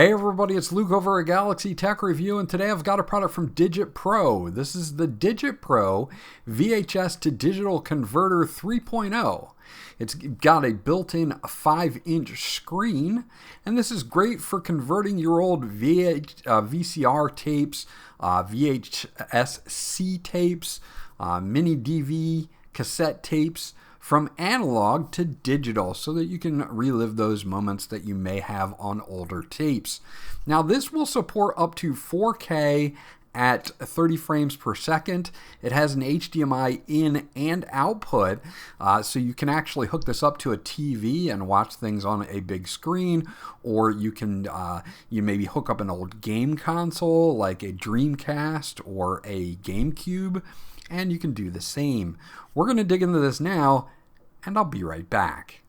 Hey everybody, it's Luke over at Galaxy Tech Review, and today I've got a product from DigitPro. This is the DigitPro VHS to digital converter 3.0. It's got a built-in 5-inch screen, and this is great for converting your old VCR tapes, VHS-C tapes, mini DV cassette tapes, from analog to digital so that you can relive those moments that you may have on older tapes. Now this will support up to 4K at 30 frames per second. It has an HDMI in and output, so you can actually hook this up to a TV and watch things on a big screen, or you can you maybe hook up an old game console like a Dreamcast or a GameCube, and you can do the same. We're going to dig into this now, and I'll be right back.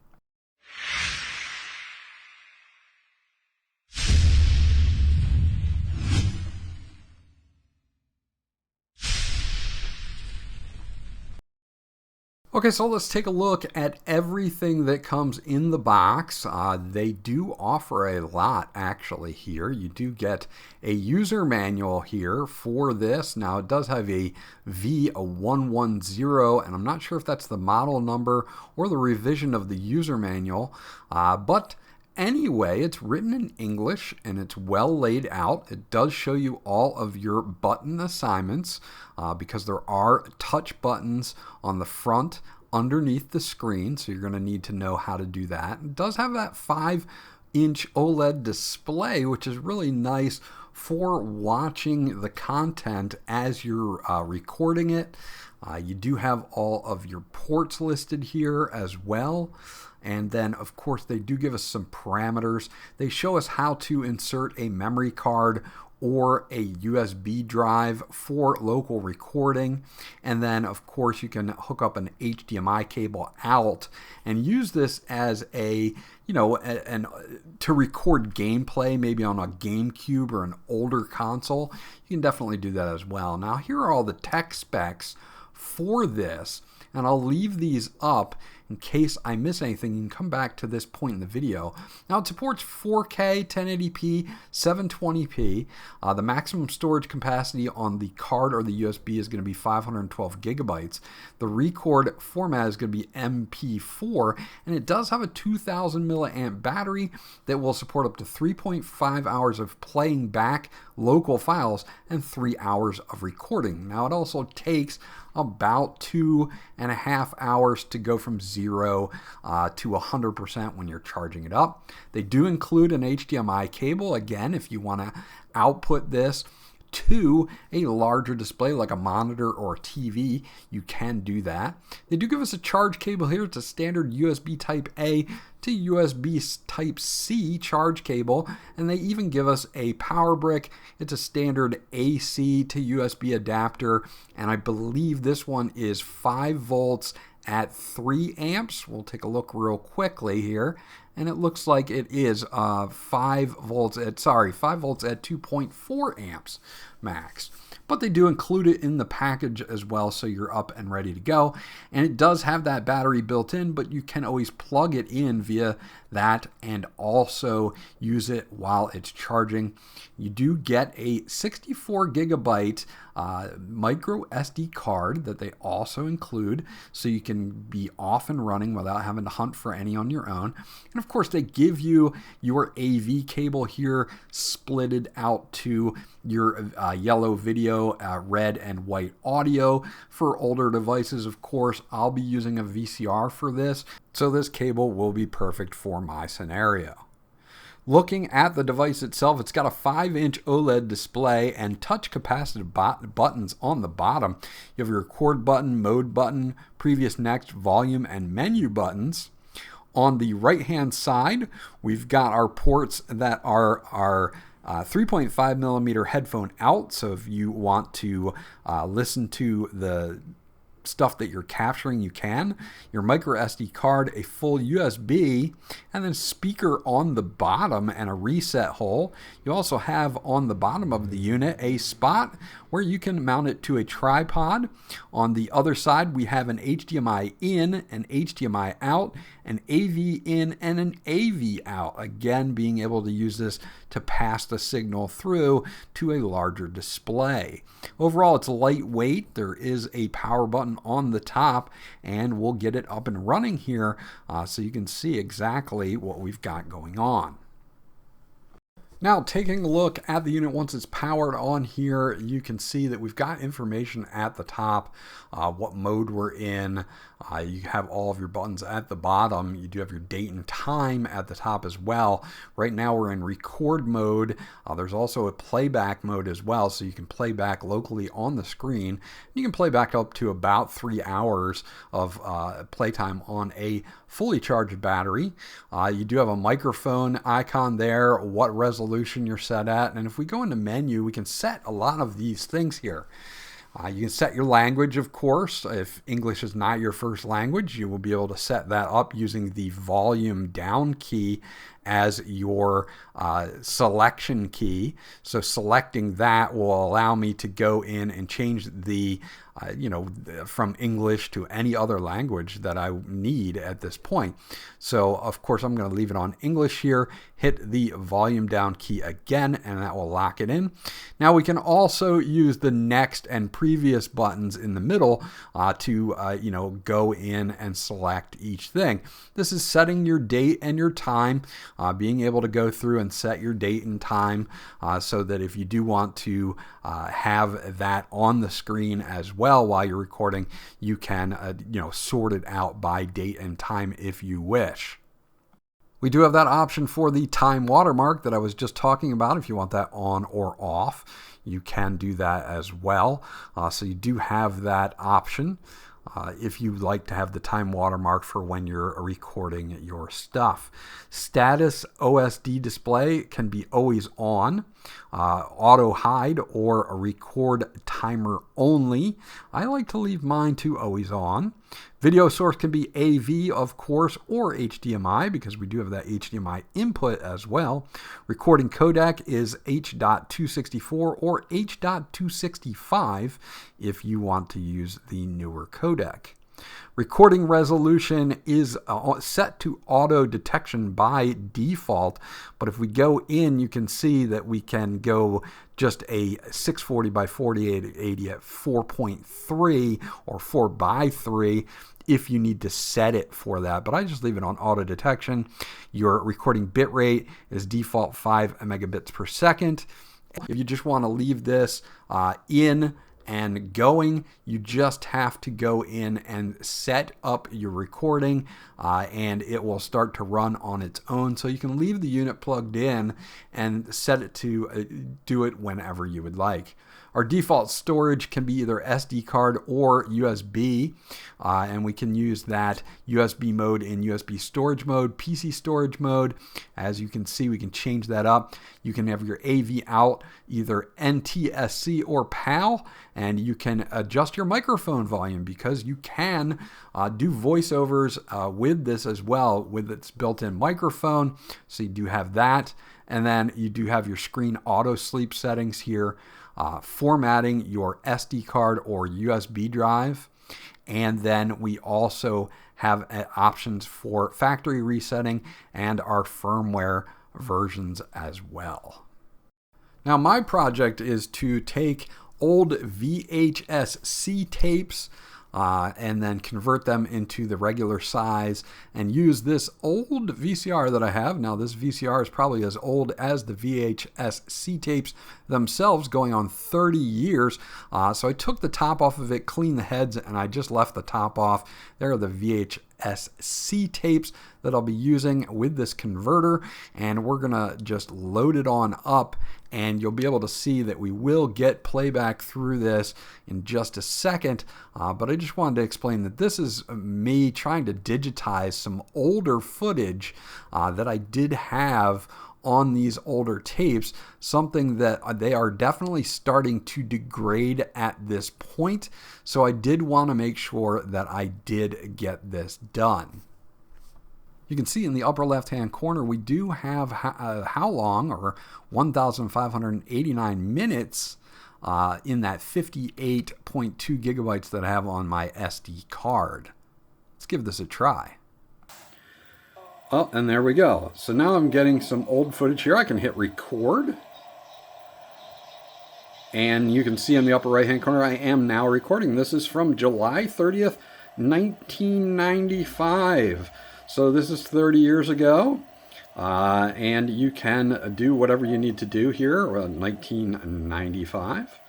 Okay, so let's take a look at everything that comes in the box. They do offer a lot actually here. You do get a user manual here for this. Now it does have a V110, and I'm not sure if that's the model number or the revision of the user manual, but anyway, it's written in English and it's well laid out. It does show you all of your button assignments because there are touch buttons on the front underneath the screen, so you're going to need to know how to do that. It does have that 5-inch OLED display, which is really nice for watching the content as you're recording it. You do have all of your ports listed here as well. And then, of course, they do give us some parameters. They show us how to insert a memory card or a USB drive for local recording. And then, of course, you can hook up an HDMI cable out and use this as a, to record gameplay, maybe on a GameCube or an older console. You can definitely do that as well. Now, here are all the tech specs for this, and I'll leave these up in case I miss anything. You can come back to this point in the video. Now it supports 4K, 1080p, 720p. The maximum storage capacity on the card or the USB is going to be 512 gigabytes. The record format is going to be MP4, and it does have a 2000 milliamp battery that will support up to 3.5 hours of playing back local files and 3 hours of recording. Now it also takes about 2.5 hours to go from 0 to 100% when you're charging it up. They do include an HDMI cable, again, if you want to output this to a larger display like a monitor or a TV, you can do that. They do give us a charge cable here. It's a standard USB type A to USB type C charge cable, and they even give us a power brick. It's a standard AC to USB adapter, and I believe this one is 5 volts at 3 amps. We'll take a look real quickly here, and it looks like it is 5 volts at 2.4 amps max. But they do include it in the package as well, so you're up and ready to go. And it does have that battery built in, but you can always plug it in via that and also use it while it's charging. You do get a 64 gigabyte micro SD card that they also include, so you can be off and running without having to hunt for any on your own. And of course, they give you your AV cable here splitted out to your yellow video, red and white audio. For older devices, of course, I'll be using a VCR for this, so this cable will be perfect for my scenario. Looking at the device itself, it's got a 5-inch OLED display and touch capacitive buttons on the bottom. You have your record button, mode button, previous, next, volume, and menu buttons. On the right-hand side, we've got our ports that are 3.5 millimeter headphone out. So if you want to listen to the stuff that you're capturing, you can. Your micro SD card, a full USB, and then speaker on the bottom and a reset hole. You also have on the bottom of the unit a spot where you can mount it to a tripod. On the other side, we have an HDMI in, an HDMI out, an AV in, and an AV out. Again, being able to use this to pass the signal through to a larger display. Overall, it's lightweight. There is a power button on the top, and we'll get it up and running here so you can see exactly what we've got going on. Now, taking a look at the unit once it's powered on here, you can see that we've got information at the top, what mode we're in. You have all of your buttons at the bottom. You do have your date and time at the top as well. Right now we're in record mode. There's also a playback mode as well, so you can play back locally on the screen. You can play back up to about 3 hours of playtime on a fully charged battery. You do have a microphone icon there, what resolution you're set at, and if we go into menu, we can set a lot of these things here. You can set your language, of course. If English is not your first language, you will be able to set that up using the volume down key as your selection key. So selecting that will allow me to go in and change the from English to any other language that I need at this point. So of course I'm going to leave it on English here, hit the volume down key again, and that will lock it in. Now we can also use the next and previous buttons in the middle to go in and select each thing. This is setting your date and your time, being able to go through and set your date and time so that if you do want to have that on the screen as well while you're recording, you can sort it out by date and time if you wish. We do have that option for the time watermark that I was just talking about. If you want that on or off, you can do that as well. So you do have that option if you like to have the time watermark for when you're recording your stuff. Status OSD display can be always on, auto hide, or a record timer only. I like to leave mine to always on. Video source can be AV, of course, or HDMI, because we do have that HDMI input as well. Recording codec is H.264 or H.265 if you want to use the newer codec. Recording resolution is set to auto detection by default, but if we go in, you can see that we can go just a 640 by 4880 at 4.3 or 4 by 3 if you need to set it for that, but I just leave it on auto detection. Your recording bitrate is default 5 megabits per second. If you just want to leave this in and going, you just have to go in and set up your recording and it will start to run on its own. So you can leave the unit plugged in and set it to do it whenever you would like. Our default storage can be either SD card or USB, and we can use that USB mode in USB storage mode, PC storage mode. As you can see, we can change that up. You can have your AV out, either NTSC or PAL, and you can adjust your microphone volume because you can do voiceovers with this as well with its built-in microphone. So you do have that, and then you do have your screen auto sleep settings here. Formatting your SD card or USB drive, and then we also have options for factory resetting and our firmware versions as well. Now my project is to take old VHS C tapes and then convert them into the regular size and use this old VCR that I have. Now this VCR is probably as old as the VHS C tapes themselves, going on 30 years. So I took the top off of it, cleaned the heads, and I just left the top off. There are the VHS C tapes that I'll be using with this converter, and we're gonna just load it on up, and you'll be able to see that we will get playback through this in just a second. But I just wanted to explain that this is me trying to digitize some older footage that I did have on these older tapes, something that they are definitely starting to degrade at this point. So I did want to make sure that I did get this done. You can see in the upper left-hand corner, we do have how long, or 1,589 minutes in that 58.2 gigabytes that I have on my SD card. Let's give this a try. Oh, and there we go. So now I'm getting some old footage here. I can hit record. And you can see in the upper right-hand corner, I am now recording. This is from July 30th, 1995. So this is 30 years ago. And you can do whatever you need to do here, 1995.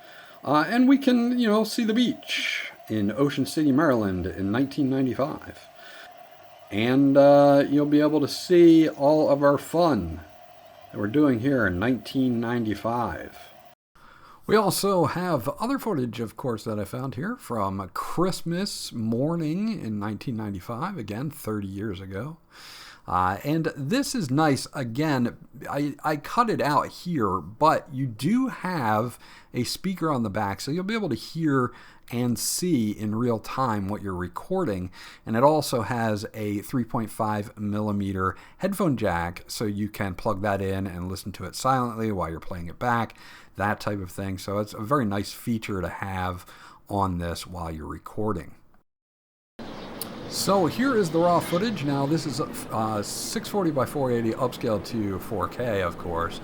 And we can, see the beach in Ocean City, Maryland in 1995. And you'll be able to see all of our fun that we're doing here in 1995. We also have other footage, of course, that I found here from Christmas morning in 1995, again, 30 years ago. And this is nice. Again, I cut it out here, but you do have a speaker on the back, so you'll be able to hear and see in real time what you're recording. And it also has a 3.5 millimeter headphone jack, so you can plug that in and listen to it silently while you're playing it back, that type of thing. So it's a very nice feature to have on this while you're recording. So here is the raw footage. Now this is 640 by 480 upscale to 4K, of course.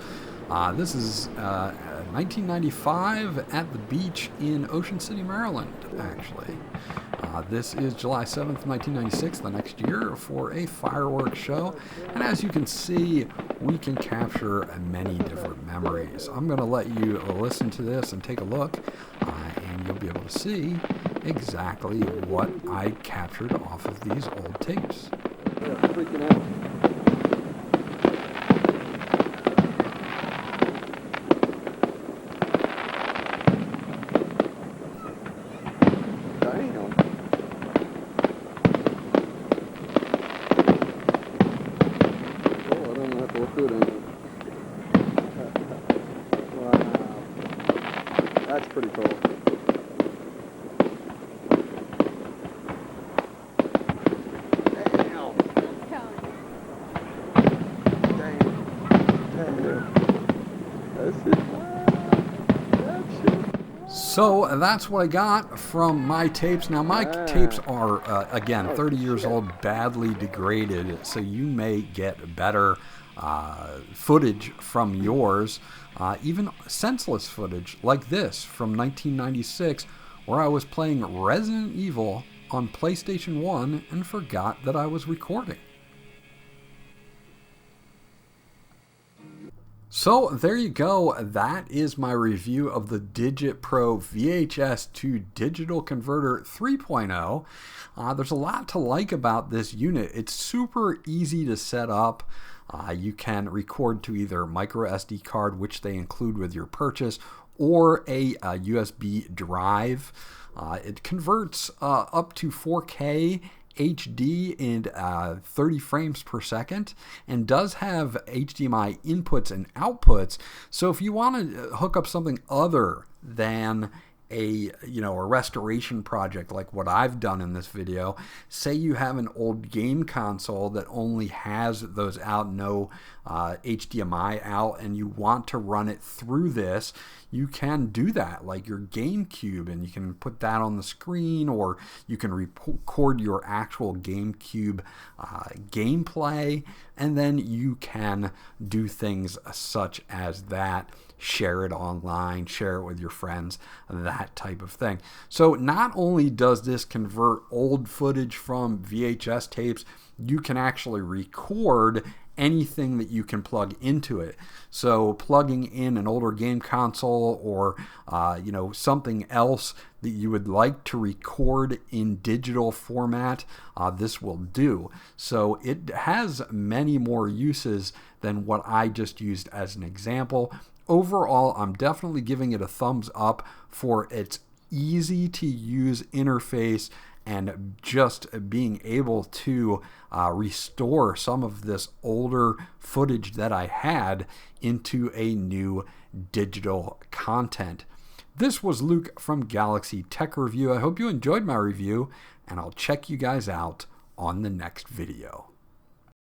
This is 1995 at the beach in Ocean City, Maryland, actually. This is July 7th, 1996, the next year, for a fireworks show. And as you can see, we can capture many different memories. I'm going to let you listen to this and take a look, and you'll be able to see exactly what I captured off of these old tapes. Yeah, freaking out. That's pretty cool. So that's what I got from my tapes. Now my tapes are, again, 30 years old, badly degraded, so you may get better footage from yours, even senseless footage like this from 1996, where I was playing Resident Evil on PlayStation 1 and forgot that I was recording. So there you go. That is my review of the DigitPro VHS to Digital Converter 3.0. There's a lot to like about this unit. It's super easy to set up. You can record to either micro SD card, which they include with your purchase, or a USB drive. It converts up to 4K HD in 30 frames per second, and does have HDMI inputs and outputs. So if you want to hook up something other than a restoration project like what I've done in this video, say you have an old game console that only has those out, no HDMI out, and you want to run it through this, you can do that, like your GameCube, and you can put that on the screen, or you can record your actual GameCube gameplay, and then you can do things such as that. Share it online, share it with your friends, that type of thing. So not only does this convert old footage from VHS tapes, you can actually record anything that you can plug into it. So plugging in an older game console, or something else that you would like to record in digital format, this will do. So it has many more uses than what I just used as an example. Overall, I'm definitely giving it a thumbs up for its easy to use interface and just being able to restore some of this older footage that I had into a new digital content. This was Luke from Galaxy Tech Review. I hope you enjoyed my review, and I'll check you guys out on the next video.